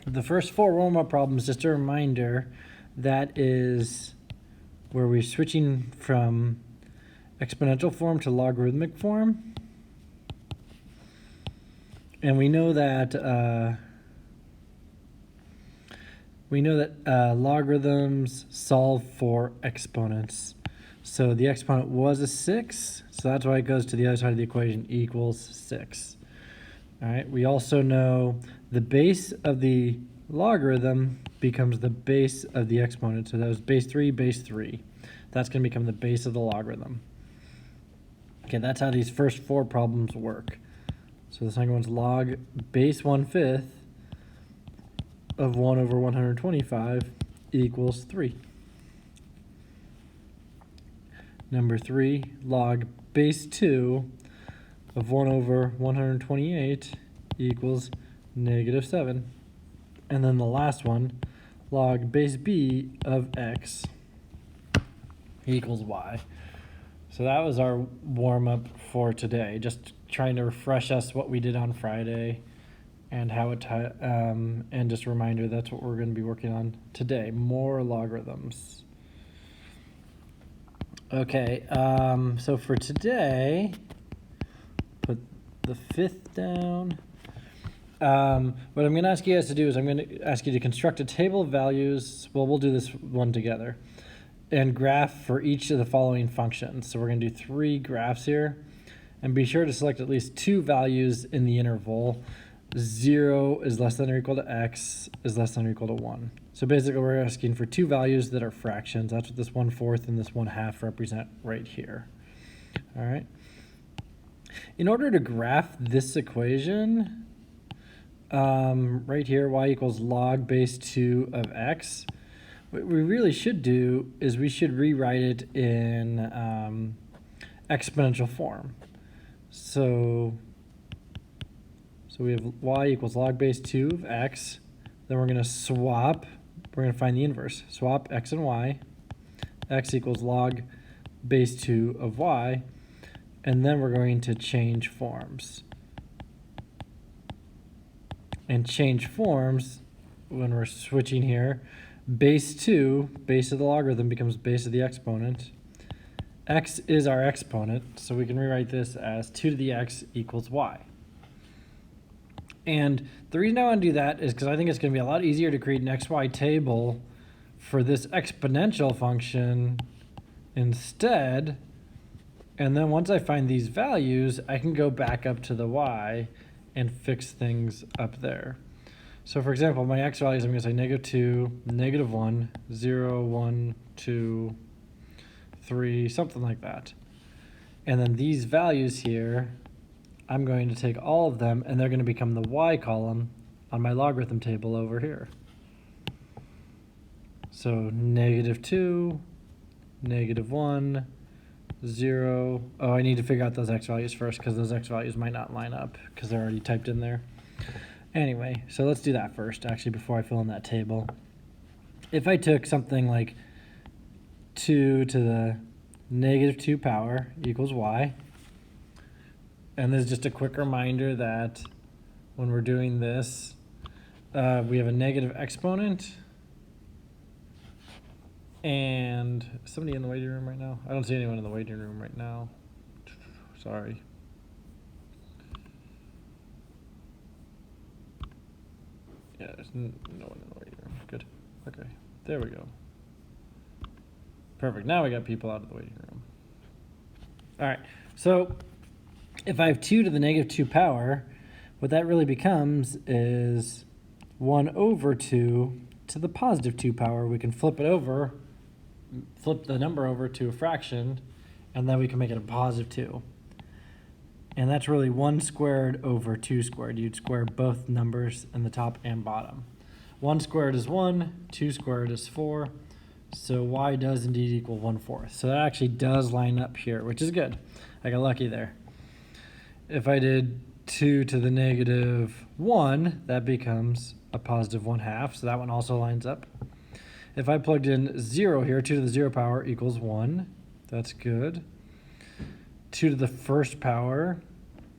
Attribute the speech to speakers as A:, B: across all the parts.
A: The first 4 warm-up problems, just a reminder, that is where we're switching from exponential form to logarithmic form. And we know that logarithms solve for exponents. So the exponent was a 6, so that's why it goes to the other side of the equation, equals 6. All right, we also know the base of the logarithm becomes the base of the exponent. So that was base 3, base 3. That's going to become the base of the logarithm. Okay, that's how these first 4 problems work. So the second one's log base 1/5 of 1 over 125 equals 3. Number 3, log base 2 of 1 over 128 equals -7. And then the last one, log base b of x equals y. So that was our warm-up for today, just trying to refresh us what we did on Friday and how it and just a reminder that's what we're going to be working on today, more logarithms. Okay, so for today, put the 5th down. What I'm going to ask you guys to do is I'm going to ask you to construct a table of values. Well, we'll do this one together. And graph for each of the following functions. So we're going to do 3 graphs here. And be sure to select at least 2 values in the interval. 0 is less than or equal to x is less than or equal to 1. So basically we're asking for 2 values that are fractions. That's what this 1/4 and this 1/2 represent right here. All right. In order to graph this equation, right here, y equals log base 2 of x, what we really should do is we should rewrite it in exponential form. So we have y equals log base 2 of x. Then we're going to swap. We're going to find the inverse. Swap x and y. X equals log base 2 of y. And then we're going to change forms. And change forms, when we're switching here, base 2, base of the logarithm, becomes base of the exponent. X is our exponent, so we can rewrite this as 2 to the x equals y. And the reason I want to do that is because I think it's going to be a lot easier to create an xy table for this exponential function instead. And then once I find these values, I can go back up to the y and fix things up there. So for example, my x values, I'm going to say -2, -1, 0, 1, 2, 3, something like that. And then these values here, I'm going to take all of them and they're going to become the y column on my logarithm table over here. So -2, -1, 0. Oh, I need to figure out those x values first because those x values might not line up because they're already typed in there. Anyway, so let's do that first, actually, before I fill in that table. If I took something like 2 to the -2 power equals y, and there's just a quick reminder that when we're doing this, we have a negative exponent. And somebody in the waiting room right now? I don't see anyone in the waiting room right now. Sorry. Yeah, there's no one in the waiting room. Good. Okay. There we go. Perfect. Now we got people out of the waiting room. All right. So if I have 2 to the -2 power, what that really becomes is 1 over 2 to the +2 power. We can flip it over, flip the number over to a fraction, and then we can make it a +2. And that's really 1 squared over 2 squared. You'd square both numbers in the top and bottom. 1 squared is 1, 2 squared is 4. So y does indeed equal 1/4. So that actually does line up here, which is good. I got lucky there. If I did 2 to the -1, that becomes a +1/2. So that one also lines up. If I plugged in 0 here, 2 to the 0 power equals 1. That's good. 2 to the 1st power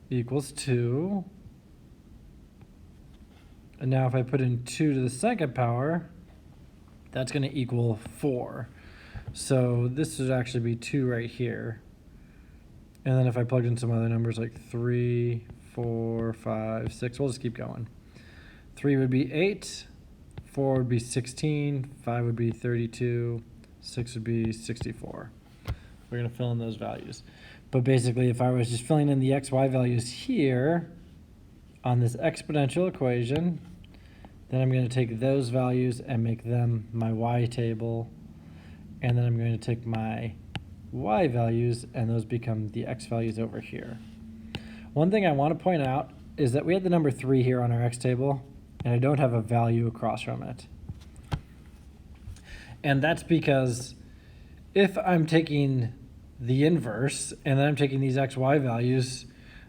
A: equals 2. And now if I put in 2 to the second power, that's going to equal 4. So this would actually be 2 right here. And then if I plugged in some other numbers like 3, 4, 5, 6, we'll just keep going. 3 would be 8, 4 would be 16, 5 would be 32, 6 would be 64. We're going to fill in those values. But basically, if I was just filling in the x, y values here on this exponential equation, then I'm going to take those values and make them my y table. And then I'm going to take my y values, and those become the x values over here. One thing I want to point out is that we had the number 3 here on our x table, and I don't have a value across from it. And that's because if I'm taking the inverse and then I'm taking these x, y values,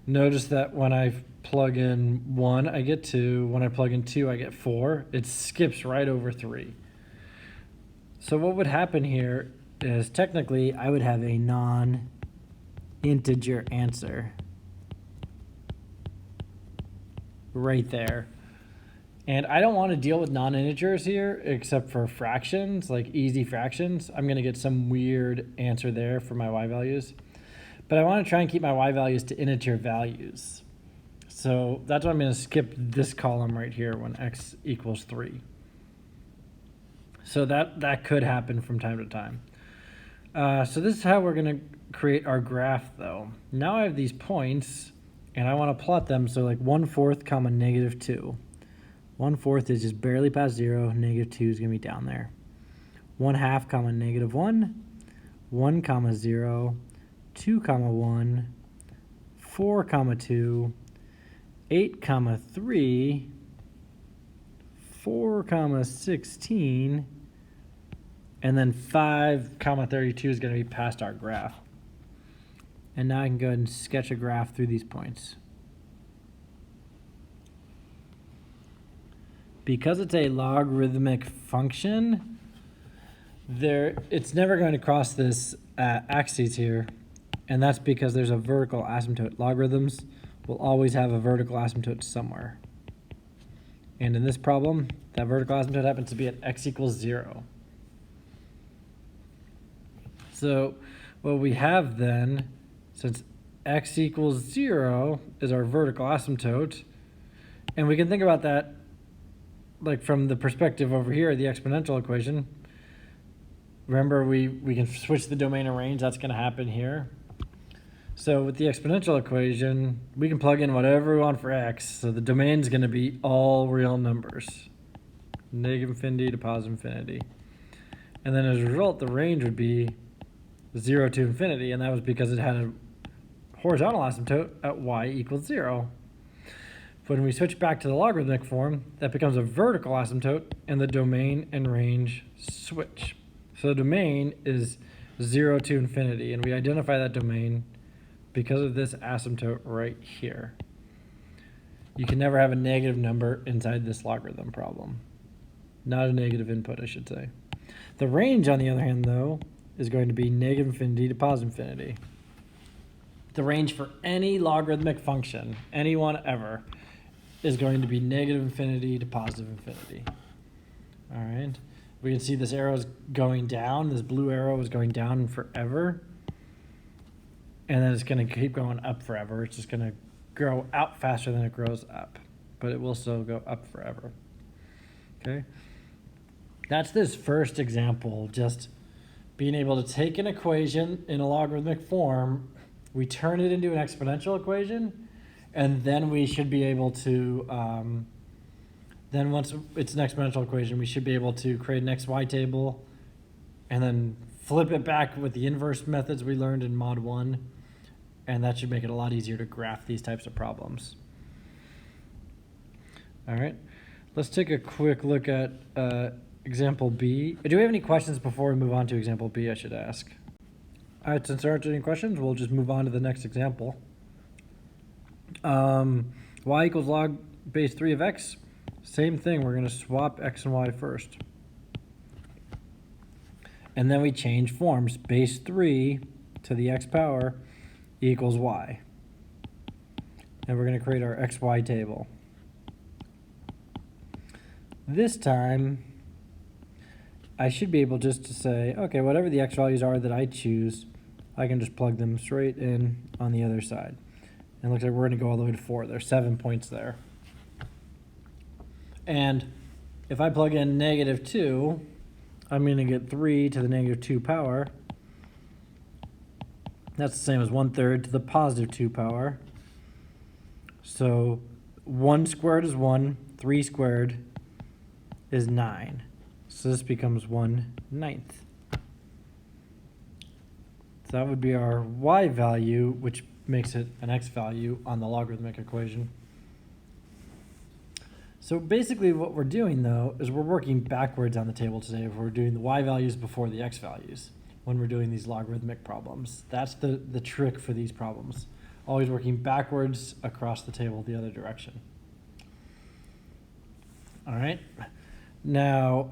A: notice that when I plug in 1, I get 2. When I plug in 2, I get 4. It skips right over 3. So what would happen here is technically I would have a non-integer answer right there. And I don't want to deal with non-integers here except for fractions, like easy fractions. I'm going to get some weird answer there for my y values. But I want to try and keep my y values to integer values. So that's why I'm going to skip this column right here when x equals 3. So that could happen from time to time. So this is how we're going to create our graph though. Now I have these points and I want to plot them. So like 1/4 comma -2. 1/4 is just barely past 0. -2 is going to be down there. 1/2 comma -1. 1 comma 0. 2 comma 1. 4 comma 2. 8 comma 3. 4 comma 16. And then 5 comma 32 is going to be past our graph. And now I can go ahead and sketch a graph through these points. Because it's a logarithmic function, it's never going to cross this axis here, and that's because there's a vertical asymptote. Logarithms will always have a vertical asymptote somewhere. And in this problem, that vertical asymptote happens to be at x equals 0. So what we have then, since x equals 0 is our vertical asymptote, and we can think about that like from the perspective over here, the exponential equation. Remember, we can switch the domain and range. That's going to happen here. So with the exponential equation, we can plug in whatever we want for x. So the domain is going to be all real numbers, -infinity to +infinity. And then as a result, the range would be 0 to infinity. And that was because it had a horizontal asymptote at y equals 0. But when we switch back to the logarithmic form, that becomes a vertical asymptote, and the domain and range switch. So the domain is 0 to infinity, and we identify that domain because of this asymptote right here. You can never have a negative number inside this logarithm problem. Not a negative input, I should say. The range, on the other hand, though, is going to be -infinity to +infinity. The range for any logarithmic function, any one ever, is going to be -infinity to +infinity. All right. We can see this arrow is going down. This blue arrow is going down forever. And then it's going to keep going up forever. It's just going to grow out faster than it grows up. But it will still go up forever. Okay. That's this first example. Just being able to take an equation in a logarithmic form, we turn it into an exponential equation, and then we should be able to, then once it's an exponential equation, we should be able to create an XY table and then flip it back with the inverse methods we learned in Mod 1. And that should make it a lot easier to graph these types of problems. All right, let's take a quick look at example B. Do we have any questions before we move on to example B, I should ask? All right, since there aren't any questions, we'll just move on to the next example. Y equals log base 3 of x. Same thing, we're going to swap x and y first. And then we change forms. Base 3 to the x power equals y. And we're going to create our xy table. This time, I should be able just to say, okay, whatever the x values are that I choose, I can just plug them straight in on the other side. And it looks like we're going to go all the way to 4. There's 7 points there. And if I plug in -2, I'm going to get 3 to the -2 power. That's the same as 1/3 to the +2 power. So 1 squared is 1, 3 squared is 9. So this becomes 1/9. So that would be our y value, which makes it an x value on the logarithmic equation. So basically what we're doing though is we're working backwards on the table today. We're doing the y values before the x values when we're doing these logarithmic problems. That's the trick for these problems. Always working backwards across the table the other direction. All right. Now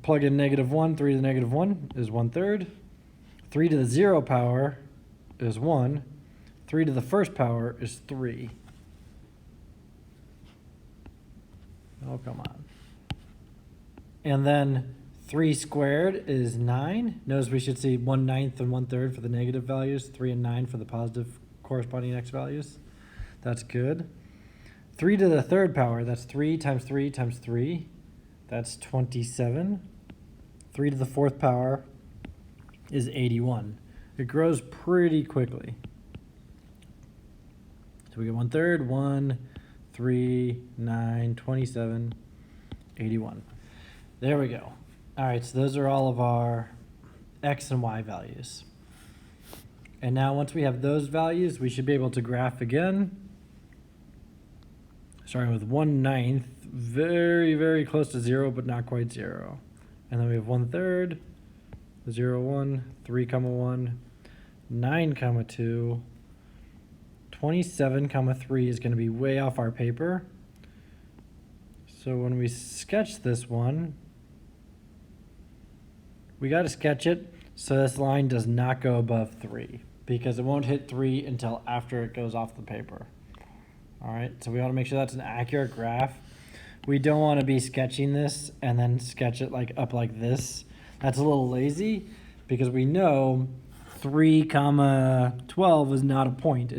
A: plug in -1, 3 to the -1 is 1/3. 3 to the 0 power is 1. 3 to the first power is 3. Oh, come on. And then 3 squared is 9. Notice we should see 1/9 and 1/3 for the negative values, 3 and 9 for the positive corresponding x values. That's good. 3 to the third power, that's 3 times 3 times 3. That's 27. 3 to the fourth power is 81. It grows pretty quickly. So we get 1/3, 1, 3, 9, 27, 81. There we go. All right, so those are all of our x and y values. And now once we have those values, we should be able to graph again. Starting with 1/9, very, very close to 0, but not quite 0. And then we have 1/3, 0, 1, 3, 1, 9, 2. 27, 3 is going to be way off our paper. So when we sketch this one, we got to sketch it so this line does not go above 3 because it won't hit 3 until after it goes off the paper. All right, so we want to make sure that's an accurate graph. We don't want to be sketching this and then sketch it up like this. That's a little lazy because we know 3, 12 is not a point.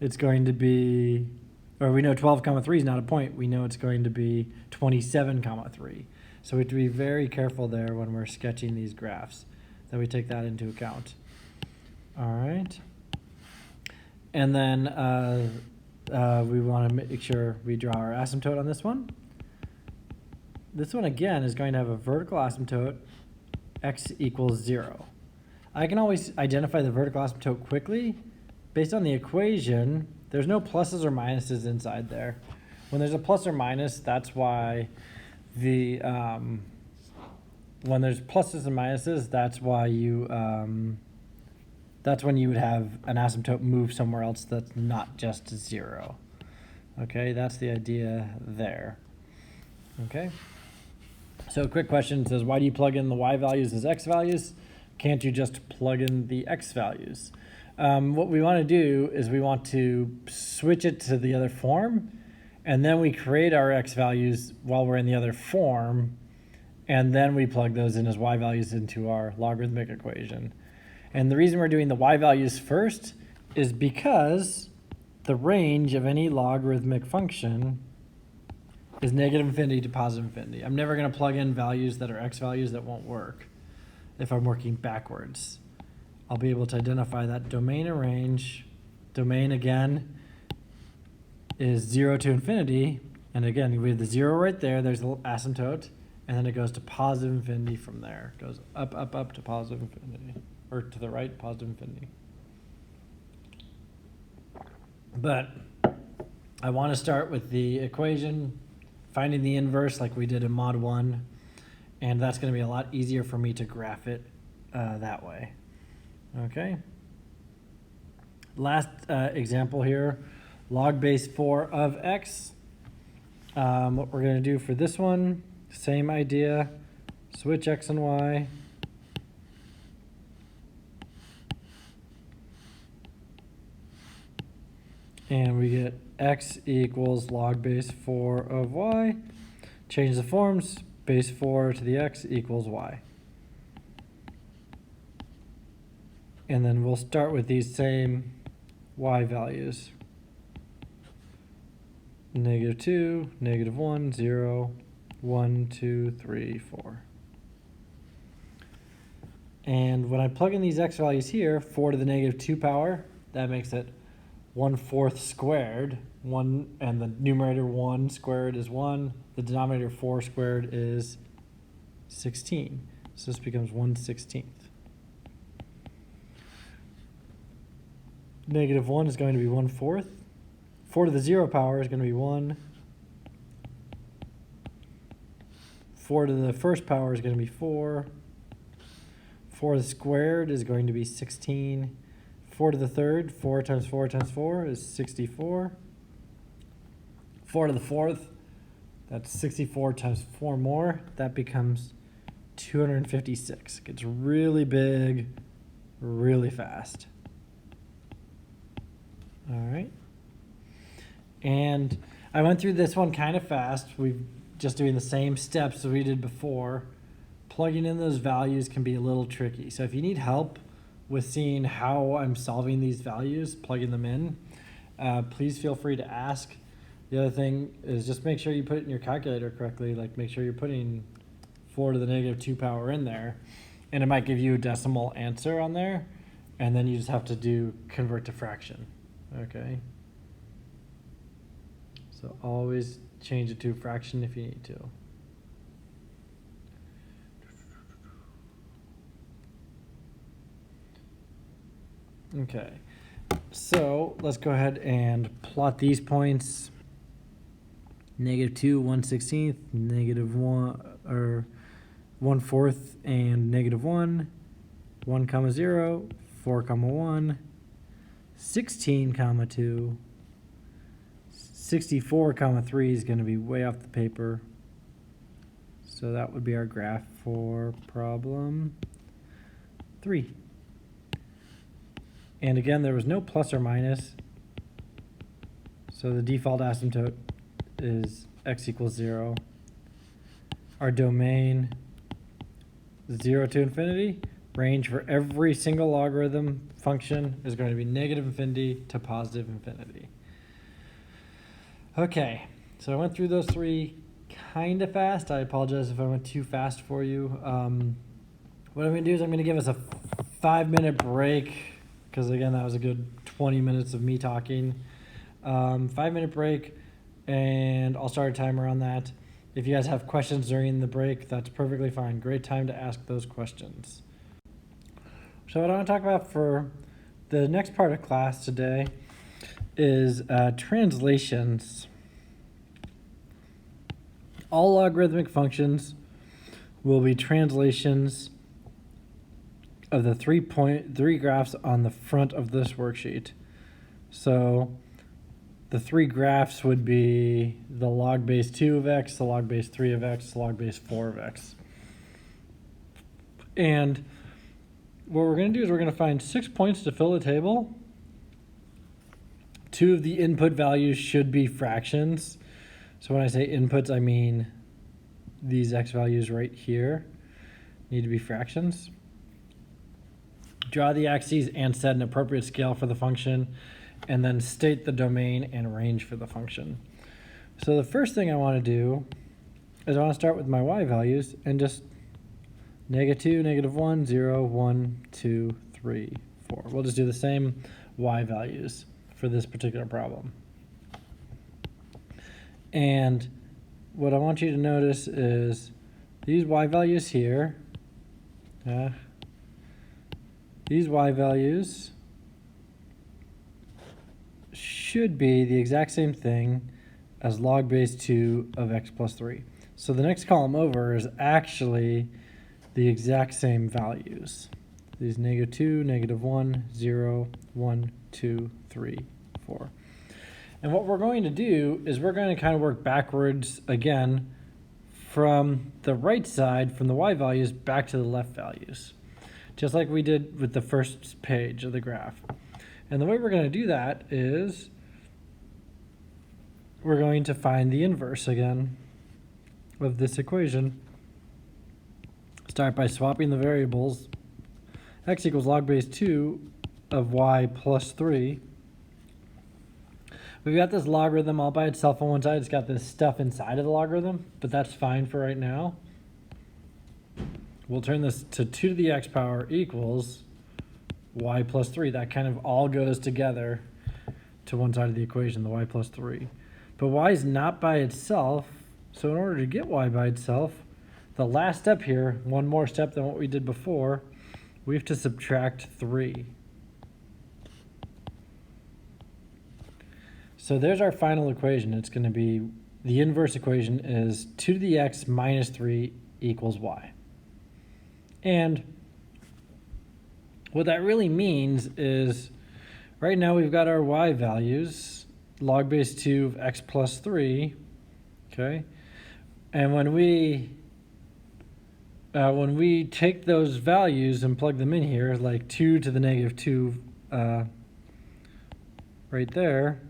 A: It's going to be, or we know 12, 3 is not a point. We know it's going to be 27, 3. So we have to be very careful there when we're sketching these graphs, that we take that into account. All right. And then we want to make sure we draw our asymptote on this one. This one, again, is going to have a vertical asymptote, x equals 0. I can always identify the vertical asymptote quickly. Based on the equation, there's no pluses or minuses inside there. When there's a plus or minus, that's why when there's pluses and minuses, that's why that's when you would have an asymptote move somewhere else that's not just 0. Okay, that's the idea there. Okay. So a quick question says, why do you plug in the y values as x values? Can't you just plug in the x values? What we want to do is we want to switch it to the other form, and then we create our x values while we're in the other form, and then we plug those in as y values into our logarithmic equation. And the reason we're doing the y values first is because the range of any logarithmic function is -infinity to +infinity. I'm never going to plug in values that are x values that won't work if I'm working backwards. I'll be able to identify that domain and range. Domain, again, is 0 to infinity. And again, we have the 0 right there. There's the asymptote. And then it goes to +infinity from there. It goes up, up, up to +infinity. Or to the right, +infinity. But I want to start with the equation, finding the inverse like we did in Mod 1. And that's going to be a lot easier for me to graph it that way. Okay. Last example here, log base 4 of x. What we're going to do for this one, same idea, switch x and y. And we get x equals log base 4 of y. change the forms, base 4 to the x equals y. And then we'll start with these same y values. -2, -1, 0, 1, 2, 3, 4. And when I plug in these x values here, 4 to the -2 power, that makes it 1/4 squared. And the numerator 1 squared is 1. The denominator 4 squared is 16. So this becomes 1/16. -1 is going to be 1/4. 4 to the 0 power is going to be 1. 4 to the first power is going to be 4. 4 squared is going to be 16. 4 to the third, 4 times 4 times 4 is 64. 4 to the fourth, that's 64 times 4 more. That becomes 256. It gets really big, really fast. All right. And I went through this one kind of fast. We're just doing the same steps as we did before. Plugging in those values can be a little tricky. So if you need help with seeing how I'm solving these values, plugging them in, please feel free to ask. The other thing is just make sure you put it in your calculator correctly. Like make sure you're putting 4 to the -2 power in there, and it might give you a decimal answer on there, and then you just have to convert to fraction. Okay. So always change it to a fraction if you need to. Okay, so let's go ahead and plot these points. -2, 1/16, -1 or 1/4 and -1, 1, 0, 4, 1, 16, 2, 64, 3 is going to be way off the paper. So that would be our graph for problem 3. And again, there was no plus or minus. So the default asymptote is x equals 0. Our domain, 0 to infinity. Range for every single logarithm function is going to be -infinity to +infinity. Okay, so I went through those 3 kind of fast. I apologize if I went too fast for you. What I'm going to do is I'm going to give us a 5-minute break, because again, that was a good 20 minutes of me talking. 5-minute break, and I'll start a timer on that. If you guys have questions during the break, that's perfectly fine. Great time to ask those questions. So what I want to talk about for the next part of class today is translations. All logarithmic functions will be translations of the 3 graphs on the front of this worksheet. So the 3 graphs would be the log base 2 of x, the log base 3 of x, the log base 4 of x. And what we're going to do is we're going to find 6 points to fill a table. 2 of the input values should be fractions. So when I say inputs, I mean these x values right here need to be fractions. Draw the axes and set an appropriate scale for the function, and then state the domain and range for the function. So the first thing I want to do is I want to start with my y values and just -2, -1, 0, 1, 2, 3, 4. We'll just do the same y values for this particular problem. And what I want you to notice is these y values here, these y values should be the exact same thing as log base 2 of x plus 3. So the next column over is actually the exact same values. These -2, -1, 0, 1, 2, 3, 4. And what we're going to do is we're going to kind of work backwards again from the right side, from the y values back to the left values, just like we did with the first page of the graph. And the way we're going to do that is we're going to find the inverse again. of this equation, start by swapping the variables. X equals log base 2 of y plus 3. We've got this logarithm all by itself on one side. It's got this stuff inside of the logarithm, but that's fine for right now. We'll turn this to 2 to the x power equals y plus 3. That kind of all goes together to one side of the equation, the y plus 3. But y is not by itself, so in order to get y by itself, the last step here, one more step than what we did before, we have to subtract 3. So there's our final equation. It's going to be, the inverse equation is 2 to the x minus 3 equals y. And what that really means is, right now we've got our y values, log base 2 of x plus 3, okay? And when we take those values and plug them in here, like 2 to the negative 2 right there,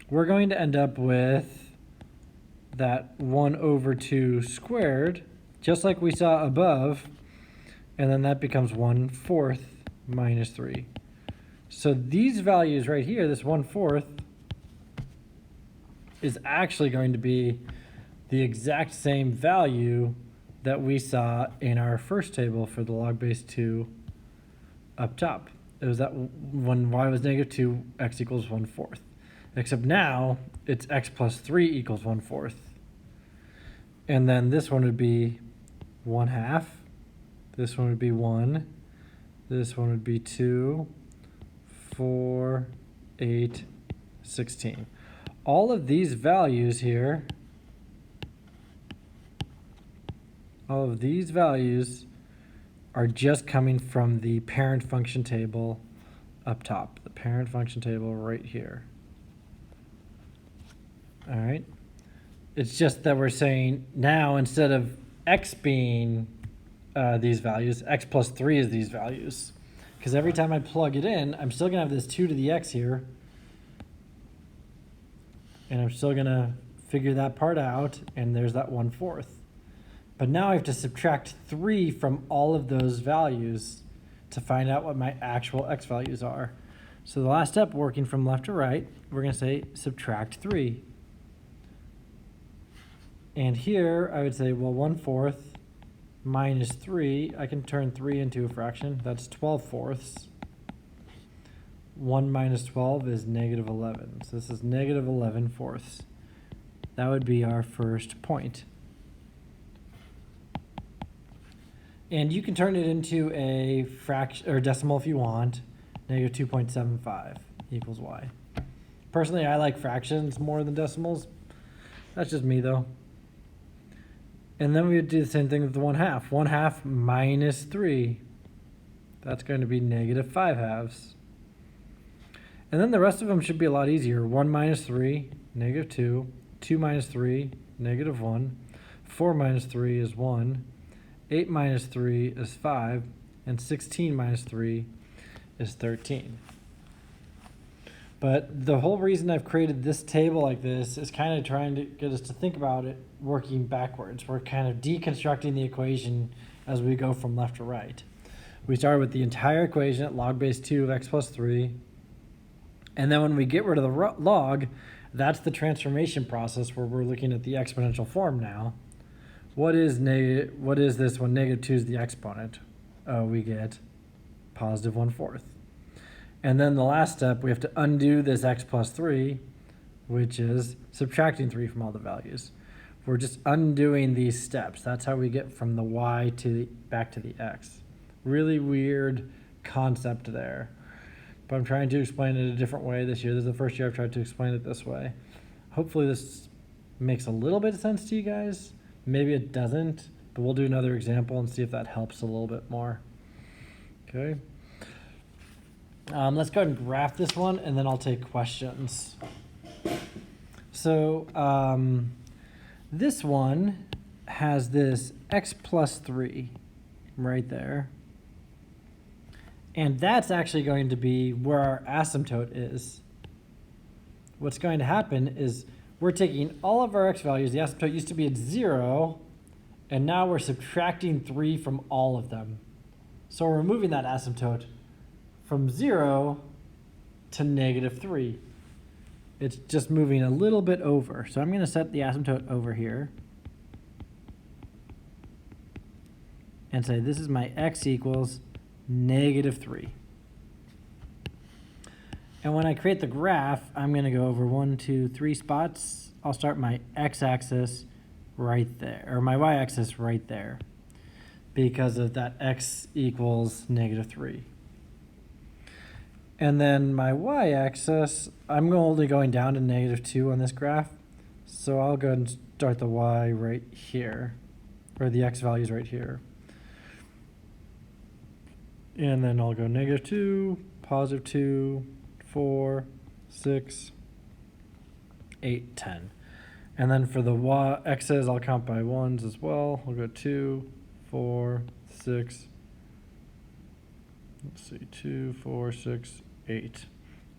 A: we're going to end up with that 1 over 2 squared, just like we saw above, and then that becomes 1/4 minus 3. So these values right here, this 1/4, is actually going to be the exact same value that we saw in our first table for the log base 2 up top. It was that when y was negative 2, x equals 1/4. Except now, it's x plus 3 equals 1/4. And then this one would be 1/2. This one would be 1. This one would be 2, 4, 8, 16. All of these values here, all of these values are just coming from the parent function table up top. The parent function table right here. All right. It's just that we're saying now, instead of x being these values, x plus 3 is these values. Because every time I plug it in, I'm still going to have this 2 to the x here. And I'm still going to figure that part out, and there's that 1/4. But now I have to subtract 3 from all of those values to find out what my actual x values are. So the last step, working from left to right, we're going to say subtract 3. And here I would say, well, 1/4 minus 3, I can turn 3 into a fraction. That's 12/4. 1 minus 12 is negative 11. So this is negative 11/4. That would be our first point. And you can turn it into a fraction or decimal if you want. Negative 2.75 equals y. Personally, I like fractions more than decimals. That's just me though. And then we would do the same thing with the 1/2. 1/2 minus 3. That's going to be negative 5/2. And then the rest of them should be a lot easier. 1 minus 3, negative 2. 2 minus 3, negative 1. 4 minus 3 is 1. 8 minus 3 is 5. And 16 minus 3 is 13. But the whole reason I've created this table like this is kind of trying to get us to think about it working backwards. We're kind of deconstructing the equation as we go from left to right. We started with the entire equation at log base 2 of x plus 3. And then when we get rid of the log, that's the transformation process where we're looking at the exponential form now. What is this when negative 2 is the exponent? We get positive 1/4. And then the last step, we have to undo this x plus 3, which is subtracting 3 from all the values. We're just undoing these steps. That's how we get from the y back to the x. Really weird concept there. But I'm trying to explain it a different way this year. This is the first year I've tried to explain it this way. Hopefully this makes a little bit of sense to you guys. Maybe it doesn't, but we'll do another example and see if that helps a little bit more. Okay. Let's go ahead and graph this one, and then I'll take questions. So this one has this x plus 3 right there. And that's actually going to be where our asymptote is. What's going to happen is we're taking all of our x values, the asymptote used to be at 0, and now we're subtracting 3 from all of them. So we're moving that asymptote from 0 to -3. It's just moving a little bit over. So I'm going to set the asymptote over here and say this is my x equals -3. And when I create the graph, I'm going to go over 1, 2, 3 spots. I'll start my x-axis right there, or my y-axis right there, because of that x equals -3. And then my y-axis, I'm only going down to -2 on this graph. So I'll go and start the y right here, or the x values right here. And then I'll go -2, +2, 4, 6, 8, 10. And then for the x's, I'll count by ones as well. I'll go 2, 4, 6, let's see, 2, 4, 6, 8.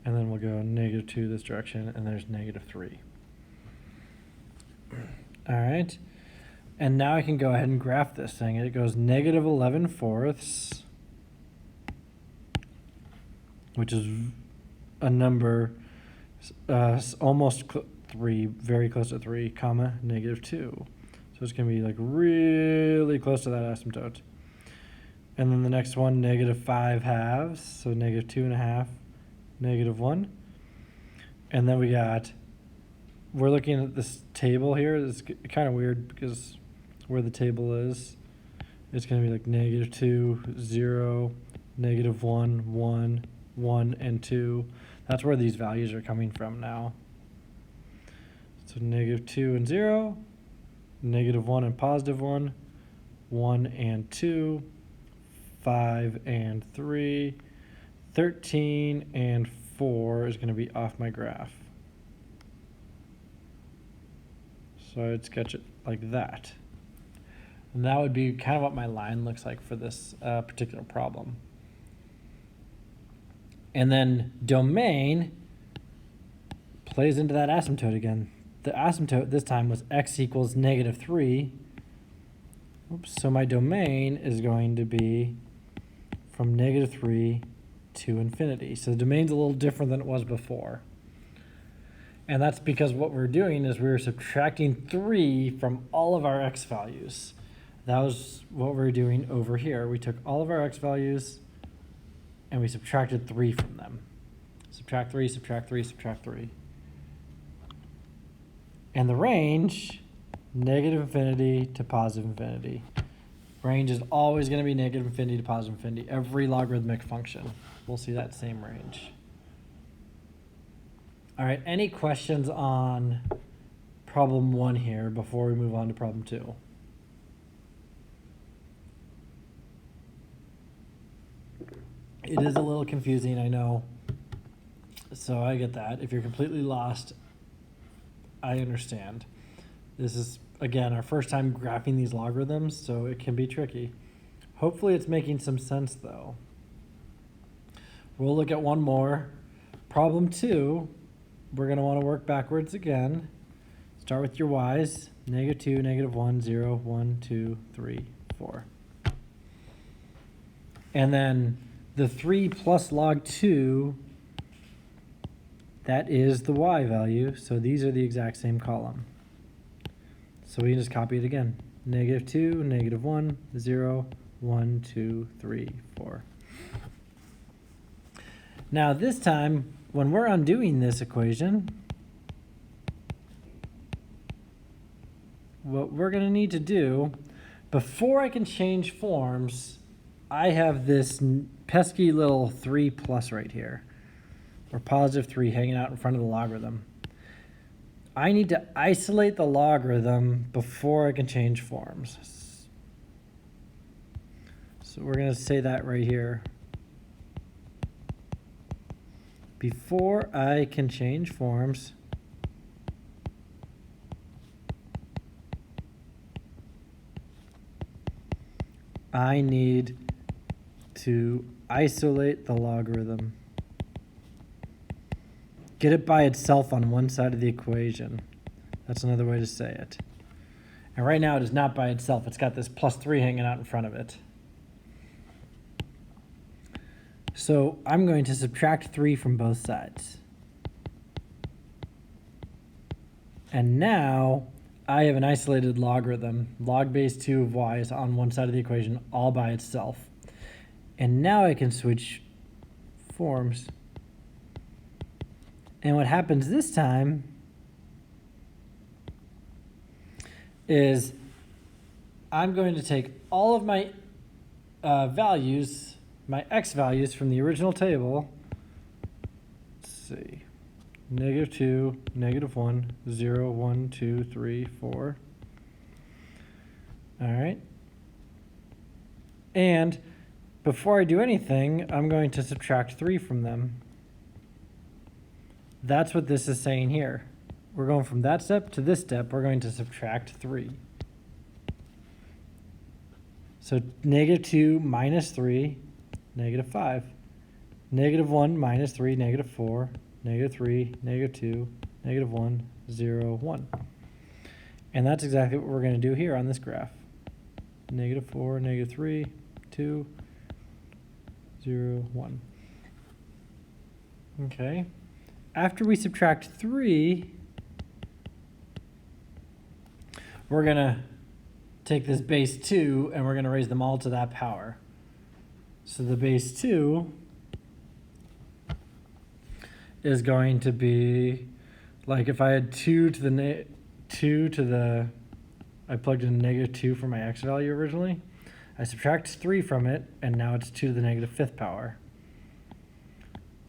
A: And then we'll go -2 this direction, and there's -3. All right. And now I can go ahead and graph this thing. It goes -11/4, which is a number almost 3, very close to 3, comma, -2. So it's going to be like really close to that asymptote. And then the next one, -5/2, so -2.5, -1. And then we're looking at this table here. It's kind of weird because where the table is, it's going to be like -2, 0, -1, 1, 1, and 2. That's where these values are coming from now. So -2 and 0, -1 and +1, 1 and 2, 5 and 3, 13 and 4 is going to be off my graph. So I'd sketch it like that. And that would be kind of what my line looks like for this particular problem. And then domain plays into that asymptote again. The asymptote this time was x equals -3. Oops, so my domain is going to be from -3 to infinity. So the domain's a little different than it was before. And that's because what we're doing is we're subtracting 3 from all of our x values. That was what we're doing over here. We took all of our x values and we subtracted 3 from them. Subtract 3, subtract 3, subtract 3. And the range, -infinity to +infinity. Range is always going to be -infinity to +infinity. Every logarithmic function, we'll see that same range. All right, any questions on problem 1 here before we move on to problem 2? It is a little confusing, I know. So I get that. If you're completely lost, I understand. This is, again, our first time graphing these logarithms, so it can be tricky. Hopefully it's making some sense, though. We'll look at one more. Problem 2, we're going to want to work backwards again. Start with your y's, -2, -1, 0, 1, 2, 3, 4. And then the 3 plus log 2, that is the y value, so these are the exact same column. So we can just copy it again. -2, -1, 0, 1, 2, 3, 4. Now this time, when we're undoing this equation, what we're going to need to do, before I can change forms, I have this pesky little 3 plus right here, or +3 hanging out in front of the logarithm. I need to isolate the logarithm before I can change forms. So we're going to say that right here. Before I can change forms, I need to isolate the logarithm. Get it by itself on one side of the equation. That's another way to say it. And right now it is not by itself. It's got this +3 hanging out in front of it. So I'm going to subtract 3 from both sides. And now I have an isolated logarithm. Log base 2 of y is on one side of the equation all by itself. And now I can switch forms. And what happens this time is I'm going to take all of my values, my x values from the original table. Let's see. -2, -1, 0, 1, 2, 3, 4. All right. And before I do anything, I'm going to subtract 3 from them. That's what this is saying here. We're going from that step to this step. We're going to subtract 3. So -2 minus 3, -5. -1 minus 3, -4. -3, -2, -1, 0, 1. And that's exactly what we're going to do here on this graph. -4, -3, 2, 0, 1. Okay. After we subtract 3, we're going to take this base 2 and we're going to raise them all to that power. So the base 2 is going to be, like if I had 2 to the, I plugged in -2 for my x value originally. I subtract 3 from it, and now it's 2 to the -5th power.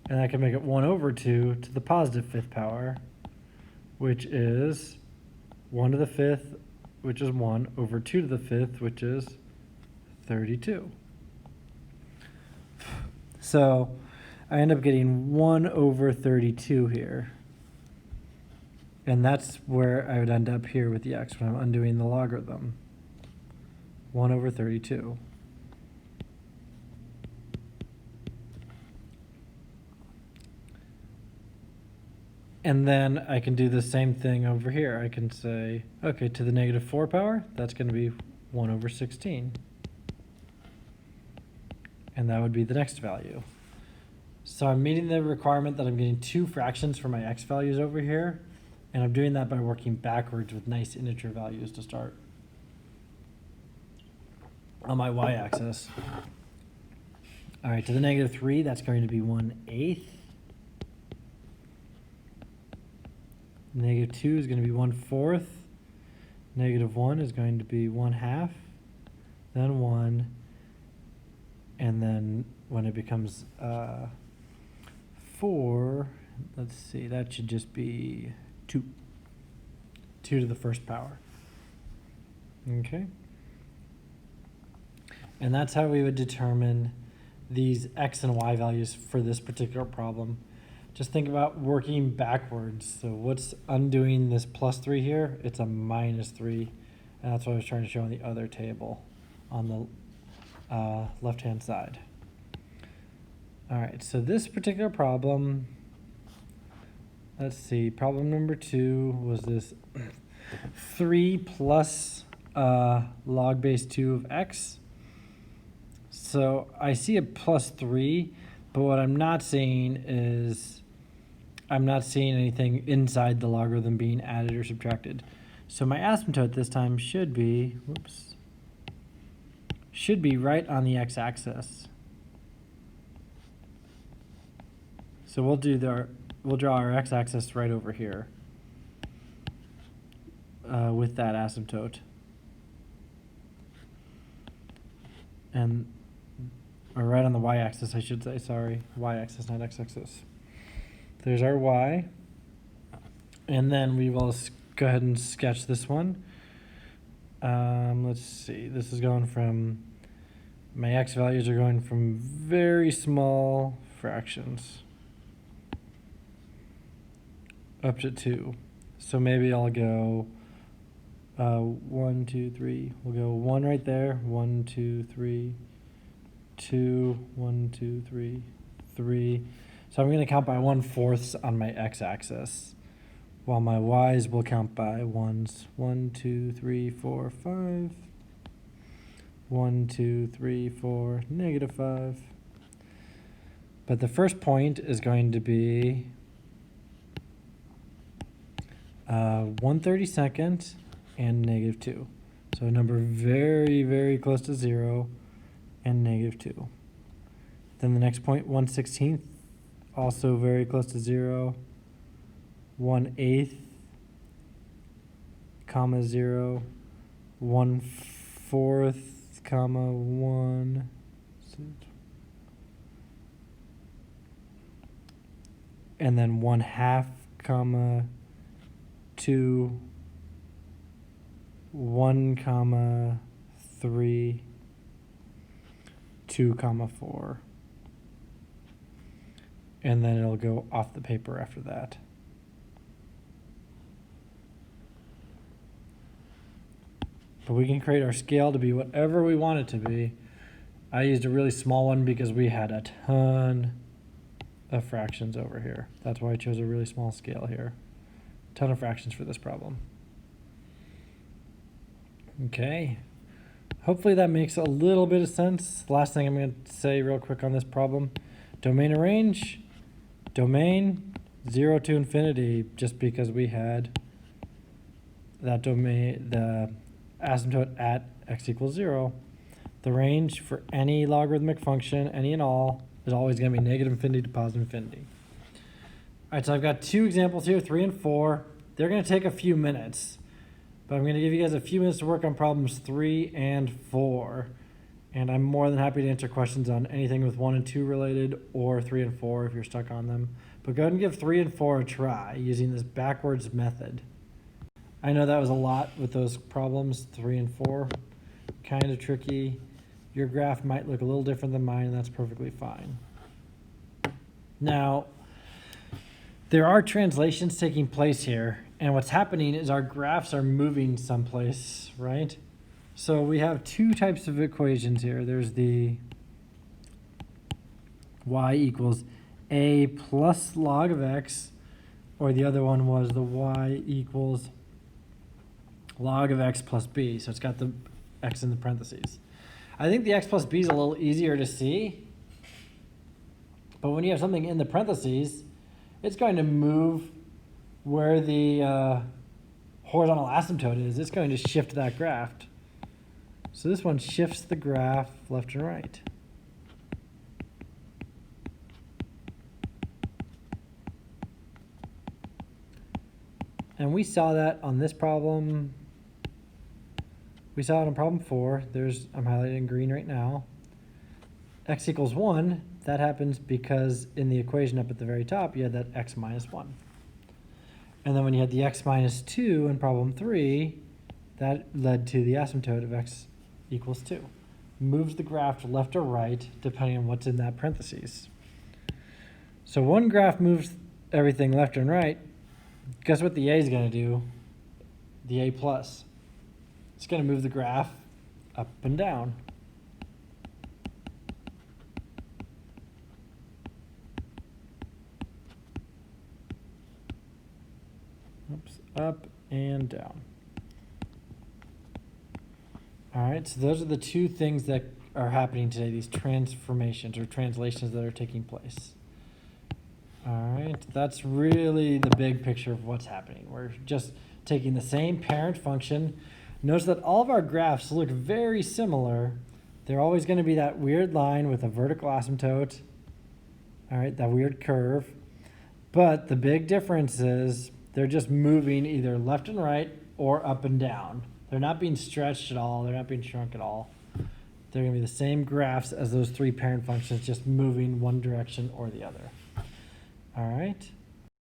A: And I can make it 1 over 2 to the +5th power, which is 1 to the 5th, which is 1, over 2 to the 5th, which is 32. So I end up getting 1 over 32 here. And that's where I would end up here with the x when I'm undoing the logarithm. 1 over 32. And then I can do the same thing over here. I can say, okay, to the -4 power, that's going to be 1 over 16. And that would be the next value. So I'm meeting the requirement that I'm getting 2 fractions for my x values over here. And I'm doing that by working backwards with nice integer values to start on my y-axis. All right, to the -3, that's going to be 1/8. -2 is going to be 1/4. -1 is going to be 1/2. Then 1. And then when it becomes 4, let's see, that should just be 2. 2 to the 1st power. Okay. And that's how we would determine these x and y values for this particular problem. Just think about working backwards. So what's undoing this +3 here? It's a -3. And that's what I was trying to show on the other table on the left-hand side. All right, so this particular problem, let's see, problem number 2 was this 3 plus log base 2 of x. So I see a +3, but what I'm not seeing is, I'm not seeing anything inside the logarithm being added or subtracted. So my asymptote this time should be, should be right on the x-axis. So we'll draw our x-axis right over here with that asymptote. Or right on the y-axis, I should say, sorry. Y-axis, not x-axis. There's our y. And then we will go ahead and sketch this one. Let's see, this is going from, my x values are going from very small fractions up to 2. So maybe I'll go 1, 2, 3. We'll go 1 right there, 1, 2, 3, 2, 1, 2, 3, 3. So I'm going to count by 1/4 on my x-axis. while my y's will count by ones. 1, 2, 3, 4, 5. 1, 2, 3, 4, -5. But the first point is going to be 1/32 and -2. So a number very, very close to 0 and -2. Then the next point, 1/16, also very close to 0. 1/8, comma 0. 1/4, comma 1. And then 1/2, comma 2. 1, comma 3. 2, comma 4. And then it'll go off the paper after that. But we can create our scale to be whatever we want it to be. I used a really small one because we had a ton of fractions over here. That's why I chose a really small scale here. Ton of fractions for this problem. Okay. Hopefully that makes a little bit of sense. Last thing I'm going to say real quick on this problem. Domain of range, domain 0 to infinity, just because we had that domain, the asymptote at x equals 0. The range for any logarithmic function, any and all, is always going to be -infinity to +infinity. All right, so I've got two examples here, 3 and 4. They're going to take a few minutes, but I'm going to give you guys a few minutes to work on problems 3 and 4. And I'm more than happy to answer questions on anything with 1 and 2 related, or 3 and 4 if you're stuck on them. But go ahead and give 3 and 4 a try using this backwards method. I know that was a lot with those problems, 3 and 4. Kind of tricky. Your graph might look a little different than mine, and that's perfectly fine. Now, there are translations taking place here, and what's happening is our graphs are moving someplace, right? So we have two types of equations here. There's the y equals a plus log of x, or the other one was the y equals log of x plus b. So it's got the x in the parentheses. I think the x plus b is a little easier to see, but when you have something in the parentheses, it's going to move where the horizontal asymptote is. It's going to shift that graph. So this one shifts the graph left and right. And we saw that on this problem. We saw it on problem 4. I'm highlighting in green right now. X equals 1, that happens because in the equation up at the very top, you had that x minus 1. And then when you had the x minus 2 in problem 3, that led to the asymptote of x equals 2. Moves the graph to left or right, depending on what's in that parentheses. So one graph moves everything left and right. Guess what the a is going to do? The a plus. It's going to move the graph up and down. Oops, up and down. All right, so those are the two things that are happening today, these transformations or translations that are taking place. All right, that's really the big picture of what's happening. We're just taking the same parent function. Notice that all of our graphs look very similar. They're always going to be that weird line with a vertical asymptote, all right, that weird curve. But the big difference is they're just moving either left and right or up and down. They're not being stretched at all. They're not being shrunk at all. They're going to be the same graphs as those three parent functions, just moving one direction or the other. All right.